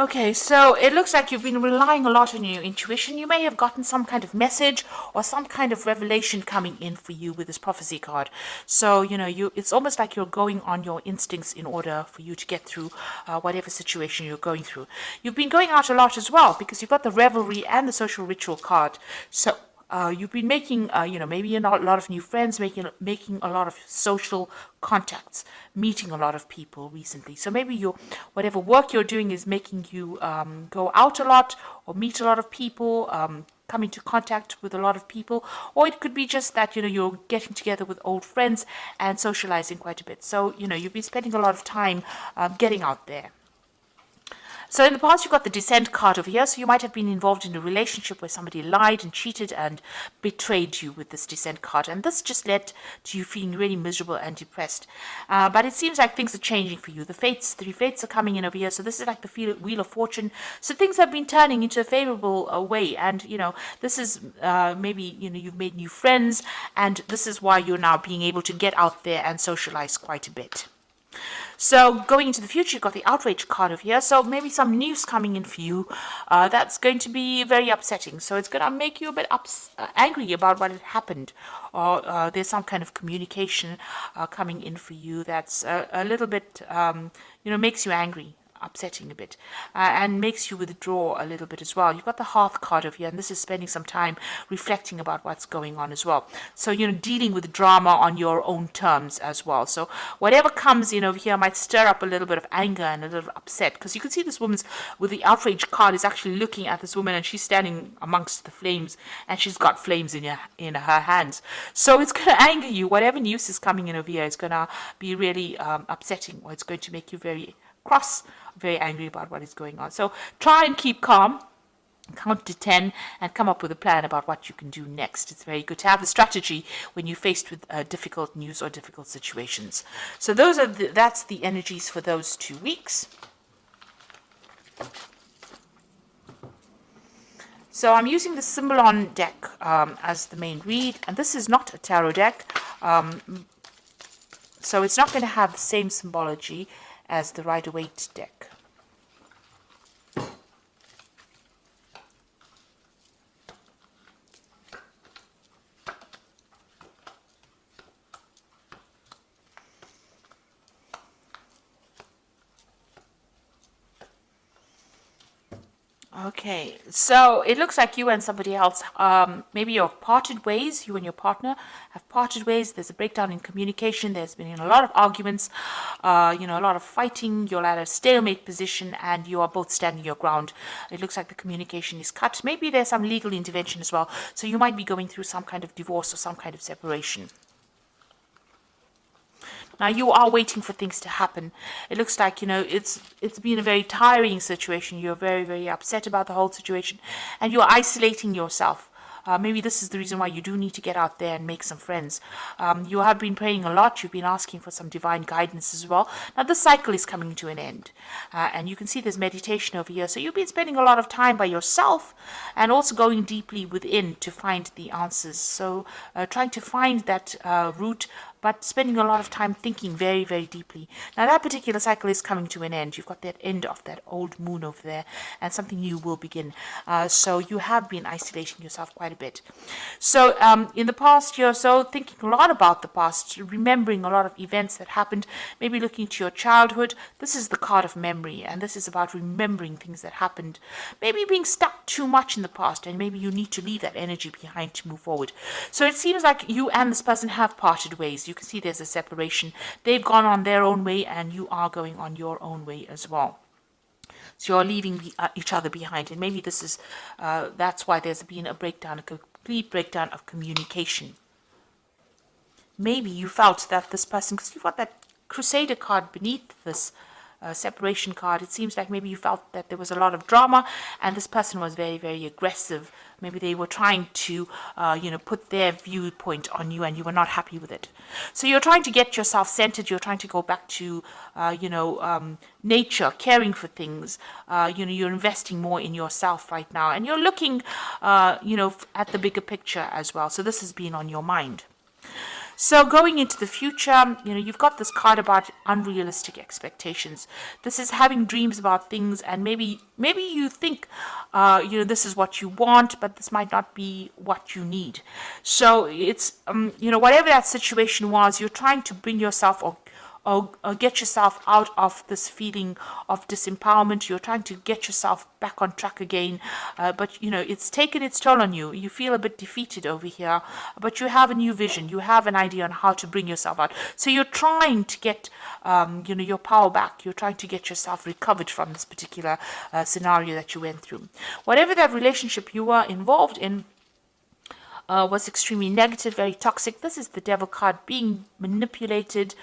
Okay, so it looks like you've been relying a lot on your intuition. You may have gotten some kind of message or some kind of revelation coming in for you with this prophecy card. So, it's almost like you're going on your instincts in order for you to get through whatever situation you're going through. You've been going out a lot as well because you've got the revelry and the social ritual card. So, you've been making, maybe a lot of new friends, making a lot of social contacts, meeting a lot of people recently. So maybe whatever work you're doing is making you go out a lot or meet a lot of people, come into contact with a lot of people, or it could be just that you're getting together with old friends and socializing quite a bit. So you've been spending a lot of time getting out there. So in the past, you've got the Descent card over here. So you might have been involved in a relationship where somebody lied and cheated and betrayed you with this Descent card. And this just led to you feeling really miserable and depressed. But it seems like things are changing for you. The three fates are coming in over here. So this is like the Wheel of Fortune. So things have been turning into a favorable way. And, this is maybe, you've made new friends. And this is why you're now being able to get out there and socialize quite a bit. So going into the future, you've got the outrage card over here. So maybe some news coming in for you that's going to be very upsetting. So it's going to make you a bit angry about what had happened. Or there's some kind of communication coming in for you that's a little bit, makes you angry. Upsetting a bit and makes you withdraw a little bit as well. You've got the Hearth card over here, and this is spending some time reflecting about what's going on as well. So dealing with drama on your own terms as well. So whatever comes in over here might stir up a little bit of anger and a little upset, because you can see this woman's with the outrage card is actually looking at this woman, and she's standing amongst the flames, and she's got flames in her hands. So it's going to anger you. Whatever news is coming in over here is going to be really upsetting, or it's going to make you very cross, very angry about what is going on. So try and keep calm, count to 10, and come up with a plan about what you can do next. It's very good to have a strategy when you're faced with difficult news or difficult situations. So that's the energies for those 2 weeks. So I'm using the Symbolon deck as the main read, and this is not a tarot deck, so it's not going to have the same symbology as the Rider-Waite deck. Okay, so it looks like you and somebody else, maybe you've parted ways, you and your partner have parted ways. There's a breakdown in communication. There's been a lot of arguments, a lot of fighting. You're at a stalemate position and you are both standing your ground. It looks like the communication is cut. Maybe there's some legal intervention as well. So you might be going through some kind of divorce or some kind of separation. Now you are waiting for things to happen. It looks like, it's been a very tiring situation. You're very, very upset about the whole situation, and you're isolating yourself. Maybe this is the reason why you do need to get out there and make some friends. You have been praying a lot. You've been asking for some divine guidance as well. Now, this cycle is coming to an end. And you can see there's meditation over here. So you've been spending a lot of time by yourself and also going deeply within to find the answers. So trying to find that root, but spending a lot of time thinking very, very deeply. Now, that particular cycle is coming to an end. You've got that end of that old moon over there, and something new will begin. So you have been isolating yourself quite a bit. So in the past, you're so thinking a lot about the past, remembering a lot of events that happened, maybe looking to your childhood. This is the card of memory, and this is about remembering things that happened. Maybe being stuck too much in the past, and maybe you need to leave that energy behind to move forward. So it seems like you and this person have parted ways. You can see there's a separation. They've gone on their own way, and you are going on your own way as well. So you're leaving each other behind, and maybe this is that's why there's been a breakdown, a complete breakdown of communication. Maybe you felt that this person, because you've got that Crusader card beneath this separation card, it seems like maybe you felt that there was a lot of drama, and this person was very, very aggressive. Maybe they were trying to, put their viewpoint on you, and you were not happy with it. So you're trying to get yourself centered. You're trying to go back to, nature, caring for things. You're investing more in yourself right now, and you're looking, at the bigger picture as well. So this has been on your mind. So going into the future, you've got this card about unrealistic expectations. This is having dreams about things, and maybe you think, this is what you want, but this might not be what you need. So it's, whatever that situation was, you're trying to bring yourself or get yourself out of this feeling of disempowerment. You're trying to get yourself back on track again, but it's taken its toll on you. You feel a bit defeated over here, but you have a new vision. You have an idea on how to bring yourself out. So you're trying to get your power back. You're trying to get yourself recovered from this particular scenario that you went through. Whatever that relationship you were involved in was extremely negative, very toxic. This is the devil card, being manipulated,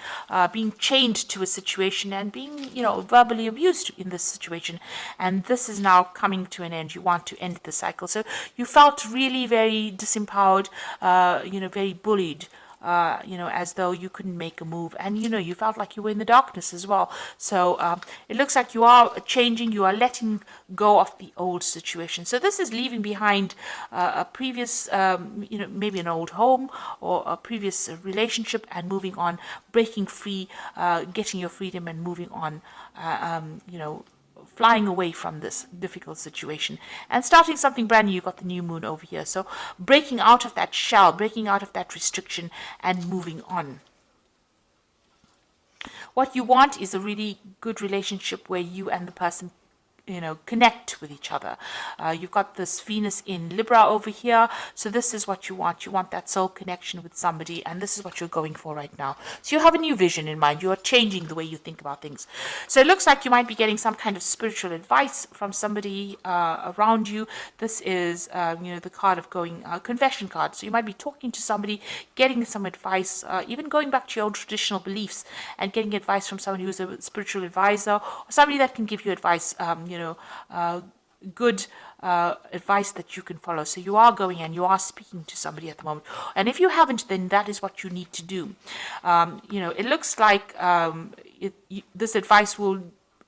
being chained to a situation, and being, verbally abused in this situation. And this is now coming to an end. You want to end the cycle. So you felt really very disempowered, very bullied. As though you couldn't make a move, and you felt like you were in the darkness as well. So it looks like you are changing, you are letting go of the old situation. So this is leaving behind a previous, maybe an old home or a previous relationship, and moving on, breaking free, getting your freedom, and moving on. Flying away from this difficult situation and starting something brand new. You've got the new moon over here. So breaking out of that shell, breaking out of that restriction, and moving on. What you want is a really good relationship where you and the person connect with each other. You've got this Venus in Libra over here. So this is what you want. You want that soul connection with somebody, and this is what you're going for right now. So you have a new vision in mind. You are changing the way you think about things. So it looks like you might be getting some kind of spiritual advice from somebody around you. This is, the card of going, confession card. So you might be talking to somebody, getting some advice, even going back to your own traditional beliefs and getting advice from someone who's a spiritual advisor, or somebody that can give you advice, good advice that you can follow. So you are going and you are speaking to somebody at the moment. And if you haven't, then that is what you need to do. It looks like this advice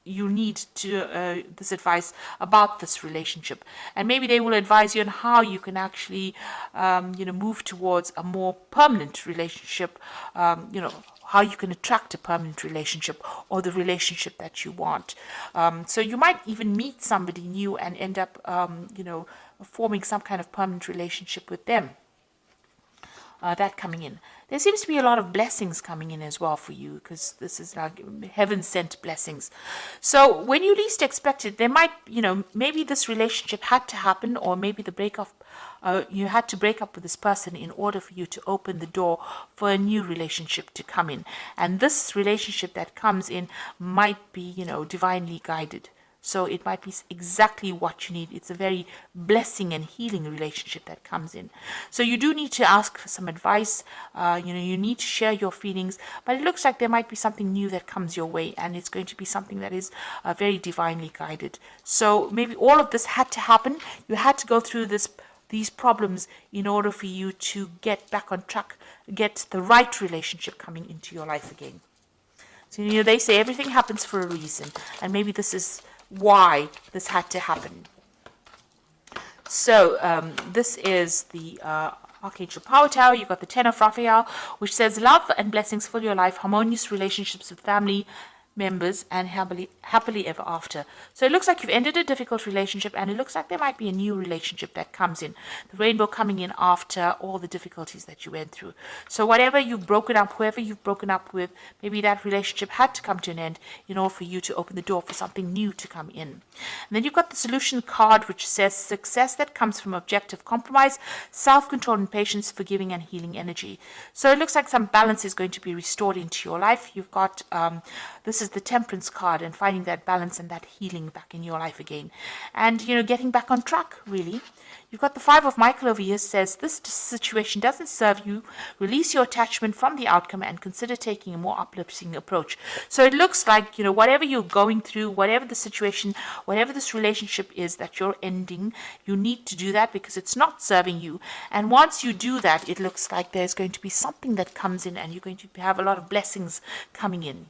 you need to this advice about this relationship, and maybe they will advise you on how you can actually move towards a more permanent relationship, how you can attract a permanent relationship or the relationship that you want. So you might even meet somebody new and end up forming some kind of permanent relationship with them. That coming in. There seems to be a lot of blessings coming in as well for you, because this is like heaven-sent blessings. So when you least expect it, there might, maybe this relationship had to happen, or maybe the breakup, you had to break up with this person in order for you to open the door for a new relationship to come in. And this relationship that comes in might be, divinely guided. So it might be exactly what you need. It's a very blessing and healing relationship that comes in. So you do need to ask for some advice. You need to share your feelings. But it looks like there might be something new that comes your way, and it's going to be something that is very divinely guided. So maybe all of this had to happen. You had to go through these problems in order for you to get back on track, get the right relationship coming into your life again. So they say everything happens for a reason, and maybe this is why this had to happen. So this is the Archangel Power Tower. You've got the Ten of Raphael, which says love and blessings fill your life, harmonious relationships with family members, and happily ever after. So it looks like you've ended a difficult relationship, and it looks like there might be a new relationship that comes in. The rainbow coming in after all the difficulties that you went through. So whatever you've broken up, whoever you've broken up with, maybe that relationship had to come to an end in order for you to open the door for something new to come in. And then you've got the solution card, which says success that comes from objective compromise, self-control and patience, forgiving and healing energy. So it looks like some balance is going to be restored into your life. You've got this is the Temperance card, and finding that balance and that healing back in your life again, and getting back on track, really. You've got the Five of Michael over here, says this situation doesn't serve you. Release your attachment from the outcome and consider taking a more uplifting approach. So it looks like, whatever you're going through, whatever the situation, whatever this relationship is that you're ending, you need to do that because it's not serving you. And once you do that, it looks like there's going to be something that comes in, and you're going to have a lot of blessings coming in.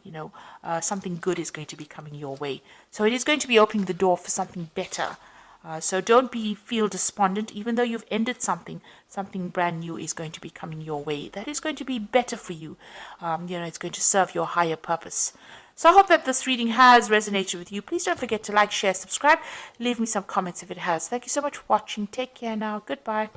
Something good is going to be coming your way. So it is going to be opening the door for something better So don't feel despondent, even though you've ended something. Something brand new is going to be coming your way. That is going to be better for you. It's going to serve your higher purpose. So I hope that this reading has resonated with you. Please don't forget to like, share, subscribe. Leave me some comments if it has. Thank you so much for watching. Take care now. Goodbye.